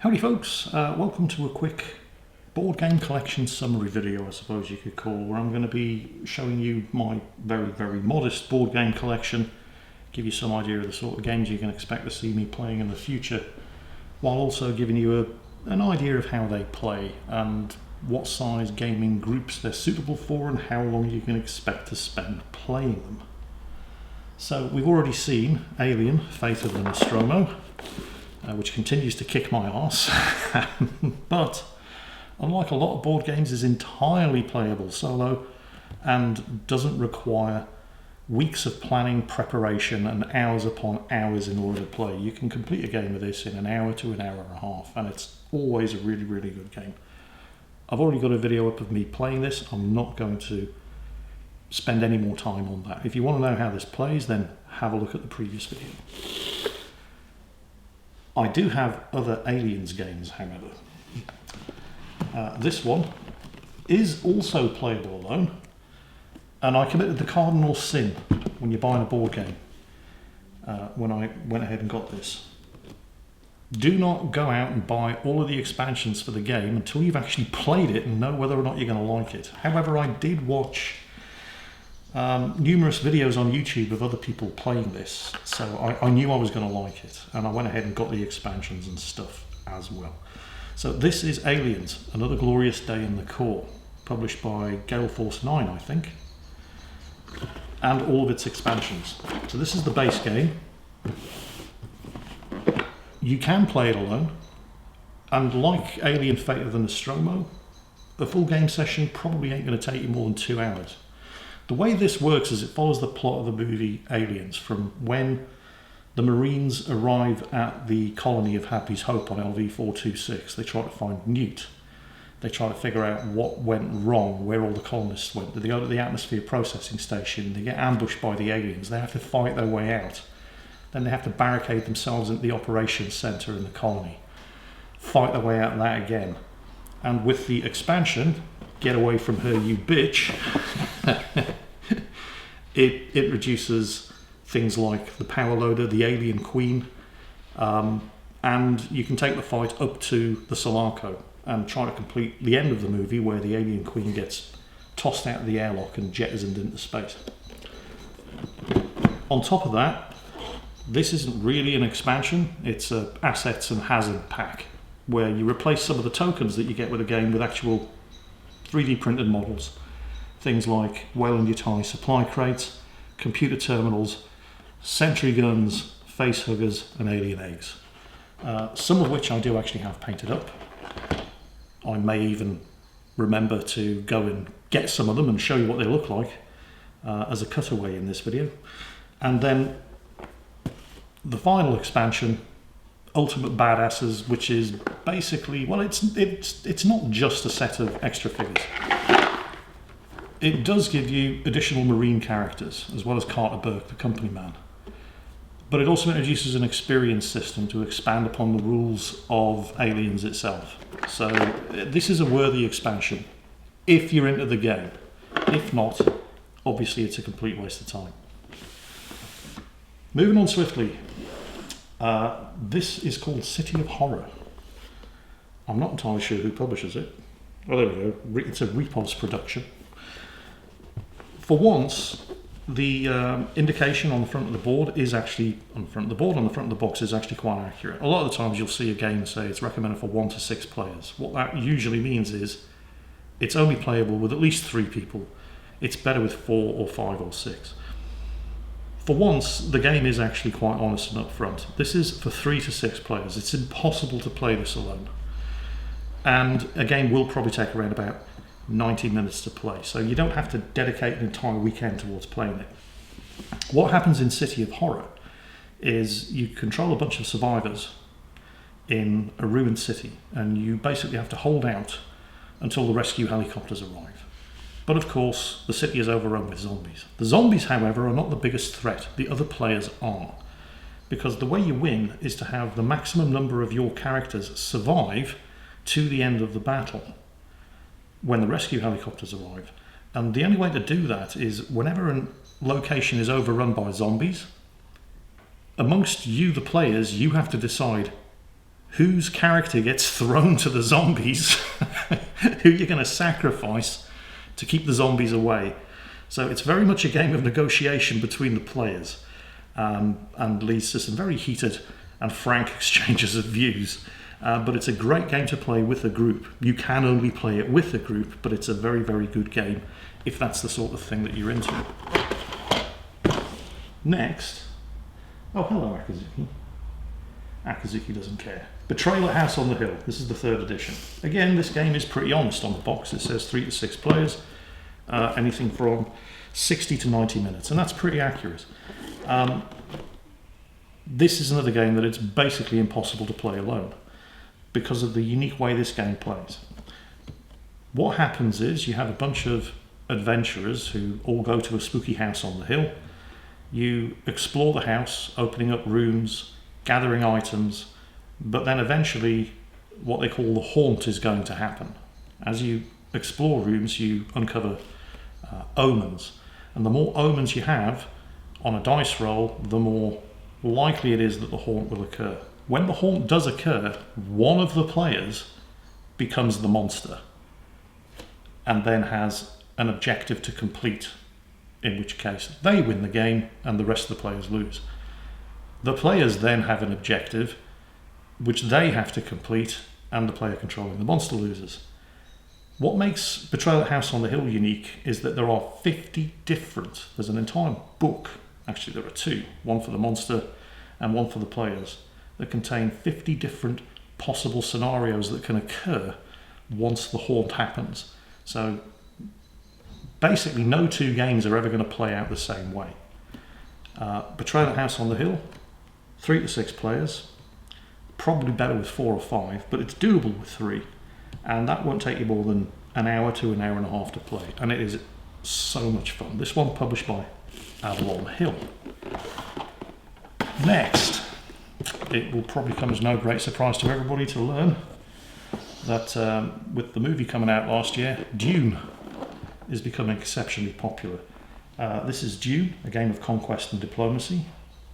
Howdy folks, welcome to a quick board game collection summary video, I suppose you could call, where I'm going to be showing you my very modest board game collection, give you some idea of the sort of games you can expect to see me playing in the future, while also giving you an idea of how they play and what size gaming groups they're suitable for and how long you can expect to spend playing them. So we've already seen Alien, Fate of the Nostromo, which continues to kick my arse, but unlike a lot of board games is entirely playable solo and doesn't require weeks of planning, preparation and hours upon hours in order to play. You can complete a game of this in an hour to an hour and a half, and it's always a really good game. I've already got a video up of me playing this. I'm not going to spend any more time on that. If you want to know how this plays, then have a look at the previous video. I do have other Aliens games, however. This one is also playable alone, and I committed the cardinal sin when you're buying a board game when I went ahead and got this. Do not go out and buy all of the expansions for the game until you've actually played it and know whether or not you're going to like it. However, I did watch numerous videos on YouTube of other people playing this, so I knew I was going to like it, and I went ahead and got the expansions and stuff as well. So this is Aliens, Another Glorious Day in the Core, published by Gale Force 9, I think, and all of its expansions. So this is the base game. You can play it alone, and like Alien Fate of the Nostromo, a full game session probably ain't going to take you more than 2 hours. The way this works is it follows the plot of the movie Aliens, from when the Marines arrive at the colony of Happy's Hope on LV-426. They try to find Newt. They try to figure out what went wrong, where all the colonists went. They go to the atmosphere processing station. They get ambushed by the aliens. They have to fight their way out. Then they have to barricade themselves into the operations centre in the colony. Fight their way out of that again. And with the expansion, Get Away From Her, You Bitch, it reduces things like the power loader, the alien queen, and you can take the fight up to the Sulaco and try to complete the end of the movie where the alien queen gets tossed out of the airlock and jettisoned into space. On top of that, this isn't really an expansion, it's a assets and hazard pack where you replace some of the tokens that you get with a game with actual 3D printed models. Things like whale and Yeti supply crates, computer terminals, sentry guns, face huggers and alien eggs. Some of which I do actually have painted up. I may even remember to go and get some of them and show you what they look like as a cutaway in this video. And then the final expansion, Ultimate Badasses, which is basically, well, it's not just a set of extra figures. It does give you additional Marine characters, as well as Carter Burke, the company man. But it also introduces an experience system to expand upon the rules of Aliens itself. So this is a worthy expansion, if you're into the game. If not, obviously it's a complete waste of time. Moving on swiftly. This is called City of Horror. I'm not entirely sure who publishes it. Oh, there we go. It's a Repos production. For once, the indication on the front of the board is actually on the front of the box is actually quite accurate. A lot of the times you'll see a game say it's recommended for 1 to 6 players. What that usually means is it's only playable with at least 3 people. It's better with 4 or 5 or 6. For once, the game is actually quite honest and upfront. This is for 3 to 6 players. It's impossible to play this alone. And a game will probably take around about 90 minutes to play, so you don't have to dedicate an entire weekend towards playing it. What happens in City of Horror is you control a bunch of survivors in a ruined city, and you basically have to hold out until the rescue helicopters arrive. But of course, the city is overrun with zombies. The zombies, however, are not the biggest threat. The other players are. Because the way you win is to have the maximum number of your characters survive to the end of the battle when the rescue helicopters arrive. And the only way to do that is whenever a location is overrun by zombies, amongst you, the players, you have to decide whose character gets thrown to the zombies, who you're going to sacrifice to keep the zombies away. So it's very much a game of negotiation between the players, and leads to some very heated and frank exchanges of views. But it's a great game to play with a group. You can only play it with a group, but it's a very, very good game if that's the sort of thing that you're into. Next, oh hello Akazuki. Akazuki doesn't care. Betrayal at House on the Hill. This is the 3rd edition. Again, this game is pretty honest on the box. It says 3 to 6 players, anything from 60 to 90 minutes, and that's pretty accurate. This is another game that it's basically impossible to play alone because of the unique way this game plays. What happens is you have a bunch of adventurers who all go to a spooky house on the hill. You explore the house, opening up rooms, gathering items, but then eventually what they call the haunt is going to happen. As you explore rooms, you uncover omens, and the more omens you have on a dice roll, the more likely it is that the haunt will occur. When the haunt does occur, one of the players becomes the monster and then has an objective to complete, in which case they win the game and the rest of the players lose. The players then have an objective which they have to complete, and the player controlling the monster loses. What makes Betrayal at House on the Hill unique is that there are 50 different, there's an entire book, actually there are 2, one for the monster and one for the players, that contain 50 different possible scenarios that can occur once the haunt happens. So basically no 2 games are ever going to play out the same way. Betrayal at House on the Hill, 3 to 6 players, probably better with 4 or 5, but it's doable with 3, and that won't take you more than an hour to an hour and a half to play, and it is so much fun. This one published by Avalon Hill. Next, it will probably come as no great surprise to everybody to learn that with the movie coming out last year, Dune is becoming exceptionally popular. This is Dune, a game of conquest and diplomacy,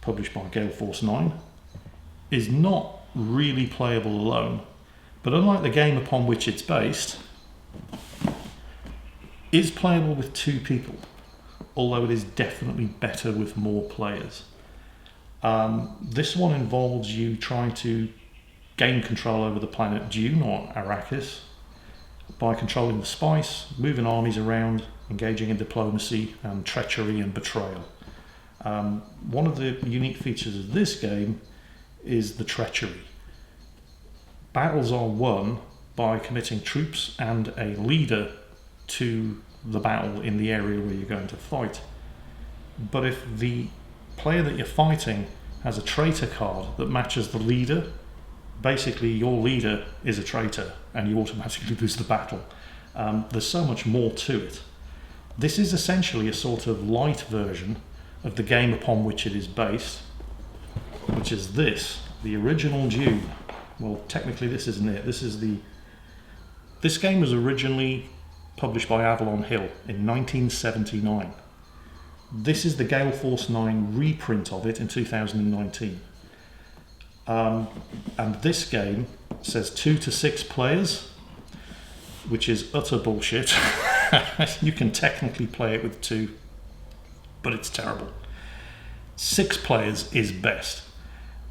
published by Gale Force 9, is not really playable alone, but unlike the game upon which it's based, is playable with 2 people, although it is definitely better with more players. This one involves you trying to gain control over the planet Dune, or Arrakis, by controlling the spice, moving armies around, engaging in diplomacy and treachery and betrayal. One of the unique features of this game is the treachery. Battles are won by committing troops and a leader to the battle in the area where you're going to fight. But if the player that you're fighting has a traitor card that matches the leader, basically your leader is a traitor and you automatically lose the battle. There's so much more to it. This is essentially a sort of light version of the game upon which it is based, which is the original Dune. Well, technically this isn't it. This game was originally published by Avalon Hill in 1979. This is the Gale Force 9 reprint of it in 2019. And this game says 2 to 6 players, which is utter bullshit. You can technically play it with 2, but it's terrible. 6 players is best.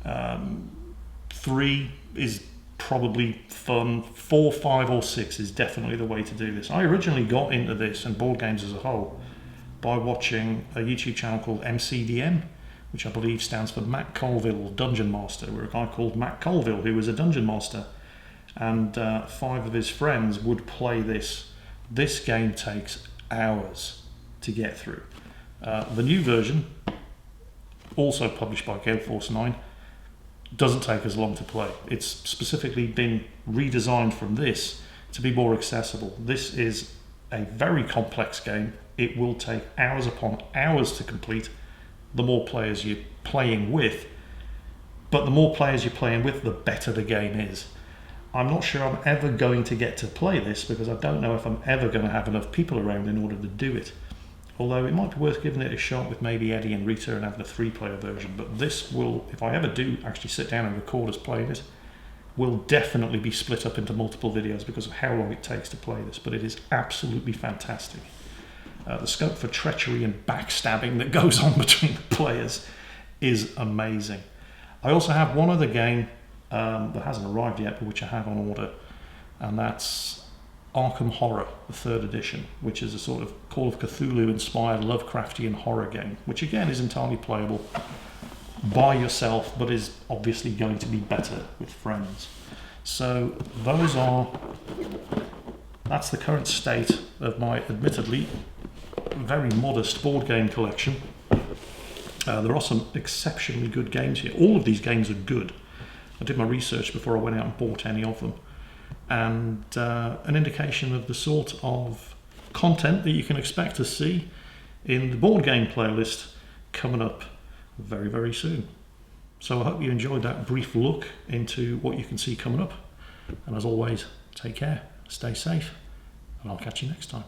3 is probably fun. 4, 5 or 6 is definitely the way to do this. I originally got into this and board games as a whole by watching a YouTube channel called MCDM, which I believe stands for Matt Colville or Dungeon Master, where a guy called Matt Colville, who was a dungeon master, and 5 of his friends would play this. This game takes hours to get through. The new version, also published by Gale Force 9, doesn't take as long to play. It's specifically been redesigned from this to be more accessible. This is a very complex game. It will take hours upon hours to complete the more players you're playing with, but the more players you're playing with, the better the game is. I'm not sure I'm ever going to get to play this because I don't know if I'm ever going to have enough people around in order to do it. Although it might be worth giving it a shot with maybe Eddie and Rita and having a 3-player version. But this will, if I ever do actually sit down and record us playing it, will definitely be split up into multiple videos because of how long it takes to play this, but it is absolutely fantastic. The scope for treachery and backstabbing that goes on between the players is amazing. I also have one other game that hasn't arrived yet, but which I have on order, and that's Arkham Horror, the 3rd edition, which is a sort of Call of Cthulhu-inspired Lovecraftian horror game, which again is entirely playable by yourself, but is obviously going to be better with friends. So that's the current state of my admittedly very modest board game collection. There are some exceptionally good games here. All of these games are good. I did my research before I went out and bought any of them. And an indication of the sort of content that you can expect to see in the board game playlist coming up very, very soon. So I hope you enjoyed that brief look into what you can see coming up. And as always, take care, stay safe, and I'll catch you next time.